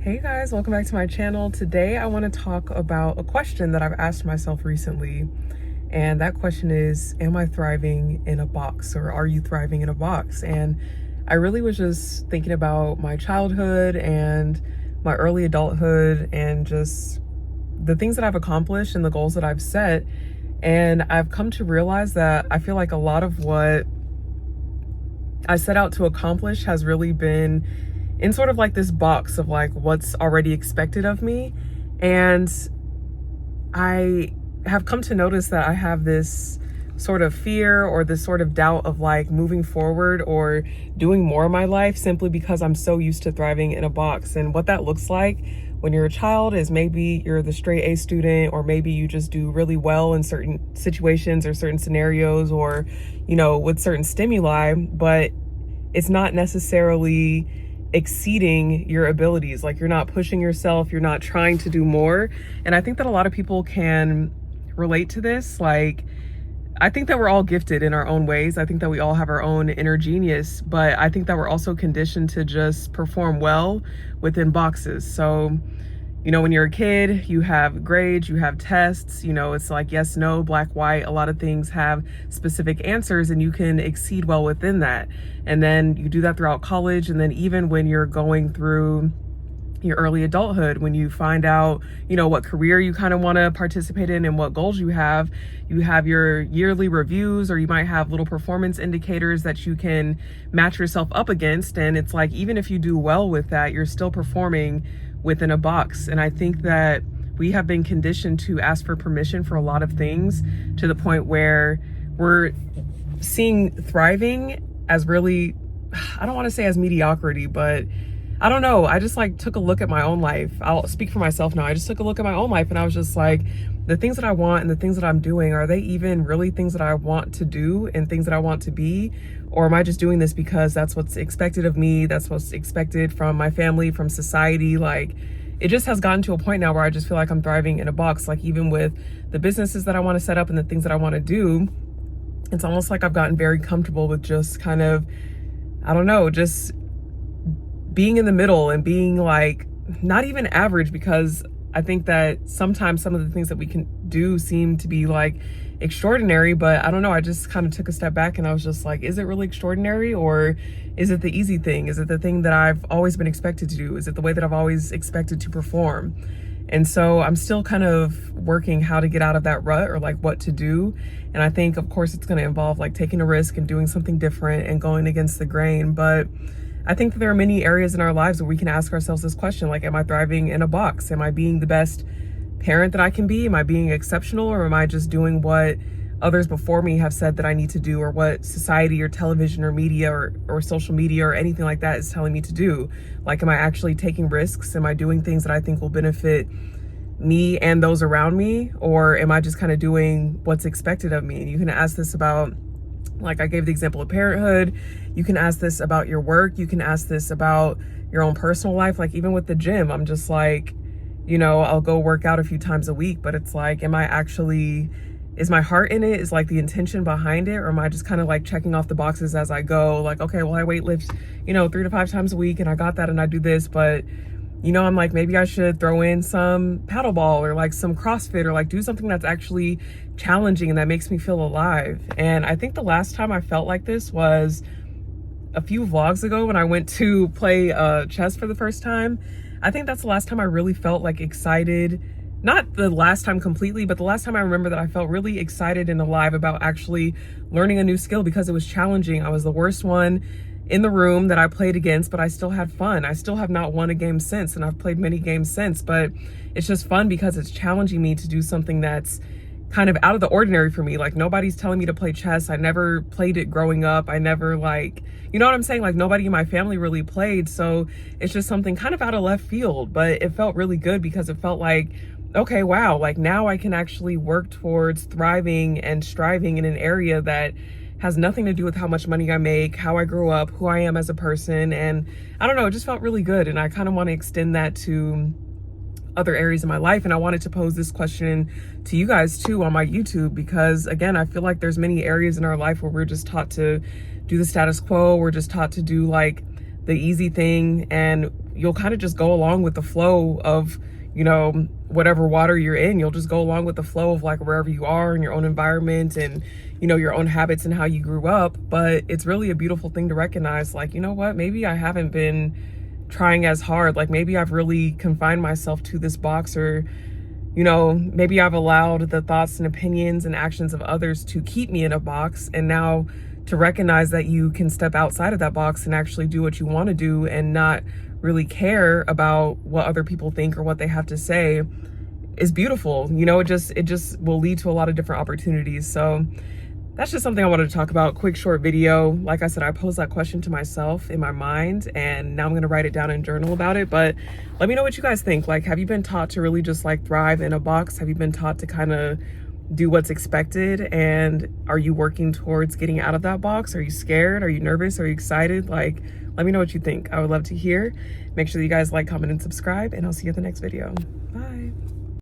Hey guys, welcome back to my channel. Today I want to talk about a question that I've asked myself recently. And that question is, am I thriving in a box, or are you thriving in a box? And I really was just thinking about my childhood and my early adulthood and just the things that I've accomplished and the goals that I've set. And I've come to realize that I feel like a lot of what I set out to accomplish has really been in sort of like this box of like what's already expected of me. And I have come to notice that I have this sort of fear or this sort of doubt of like moving forward or doing more in my life simply because I'm so used to thriving in a box. And what that looks like when you're a child is maybe you're the straight A student, or maybe you just do really well in certain situations or certain scenarios, or, you know, with certain stimuli, but it's not necessarily exceeding your abilities. Like, you're not pushing yourself, you're not trying to do more. And I think that a lot of people can relate to this. Like, I think that we're all gifted in our own ways. I think that we all have our own inner genius, but I think that we're also conditioned to just perform well within boxes. So, you know, when you're a kid, you have grades, you have tests, you know, it's like yes, no, black, white. A lot of things have specific answers and you can exceed well within that. And then you do that throughout college. And then even when you're going through your early adulthood, when you find out, you know, what career you kind of want to participate in and what goals you have your yearly reviews, or you might have little performance indicators that you can match yourself up against. And it's like, even if you do well with that, you're still performing within a box. And I think that we have been conditioned to ask for permission for a lot of things, to the point where we're seeing thriving as really, I don't want to say as mediocrity, but I don't know. I just like took a look at my own life. I'll speak for myself now. I just took a look at my own life and I was just like, the things that I want and the things that I'm doing, are they even really things that I want to do and things that I want to be? Or am I just doing this because that's what's expected of me? That's what's expected from my family, from society. Like, it just has gotten to a point now where I just feel like I'm thriving in a box. Like, even with the businesses that I want to set up and the things that I want to do, it's almost like I've gotten very comfortable with just kind of, I don't know, just being in the middle and being like not even average, because I think that sometimes some of the things that we can do seem to be like extraordinary, but I don't know, I just kind of took a step back and I was just like, is it really extraordinary, or is it the easy thing? Is it the thing that I've always been expected to do? Is it the way that I've always expected to perform? And so I'm still kind of working how to get out of that rut, or like what to do. And I think, of course, it's going to involve like taking a risk and doing something different and going against the grain. But I think that there are many areas in our lives where we can ask ourselves this question, like, am I thriving in a box? Am I being the best parent that I can be? Am I being exceptional, or am I just doing what others before me have said that I need to do, or what society or television or media or social media or anything like that is telling me to do? Like, am I actually taking risks? Am I doing things that I think will benefit me and those around me? Or am I just kind of doing what's expected of me? And you can ask this about, like I gave the example of parenthood. You can ask this about your work. You can ask this about your own personal life. Like, even with the gym, I'm just like, you know, I'll go work out a few times a week, but it's like, am I actually, is my heart in it? Is like the intention behind it? Or am I just kind of like checking off the boxes as I go? Like, okay, well, I weight lift, you know, 3 to 5 times a week and I got that and I do this, but you know, I'm like, maybe I should throw in some paddleball or like some CrossFit, or like do something that's actually challenging and that makes me feel alive. And I think the last time I felt like this was a few vlogs ago when I went to play chess for the first time. I think that's the last time I really felt like excited. Not the last time completely, but the last time I remember that I felt really excited and alive about actually learning a new skill, because it was challenging. I was the worst one in the room that I played against, but I still had fun. I still have not won a game since, and I've played many games since, but it's just fun because it's challenging me to do something that's kind of out of the ordinary for me. Like, nobody's telling me to play chess. I never played it growing up. I never, like, you know what I'm saying? Like, nobody in my family really played. So it's just something kind of out of left field, but it felt really good because it felt like, okay, wow, like now I can actually work towards thriving and striving in an area that has nothing to do with how much money I make, how I grew up, who I am as a person. And I don't know, it just felt really good. And I kind of want to extend that to other areas of my life. And I wanted to pose this question to you guys too on my YouTube, because again, I feel like there's many areas in our life where we're just taught to do the status quo. We're just taught to do like the easy thing, and you'll kind of just go along with the flow of, you know, whatever water you're in. You'll just go along with the flow of like wherever you are in your own environment and, you know, your own habits and how you grew up. But it's really a beautiful thing to recognize, like, you know what, maybe I haven't been trying as hard. Like maybe I've really confined myself to this box, or, you know, maybe I've allowed the thoughts and opinions and actions of others to keep me in a box. And now to recognize that you can step outside of that box and actually do what you want to do and not really care about what other people think or what they have to say is beautiful. You know, it just will lead to a lot of different opportunities. So that's just something I wanted to talk about. Quick, short video. Like I said, I posed that question to myself in my mind, and now I'm going to write it down and journal about it. But let me know what you guys think. Like, have you been taught to really just like thrive in a box? Have you been taught to kind of do what's expected? And are you working towards getting out of that box? Are you scared? Are you nervous? Are you excited? Like, let me know what you think. I would love to hear. Make sure that you guys like, comment, and subscribe, and I'll see you at the next video. Bye.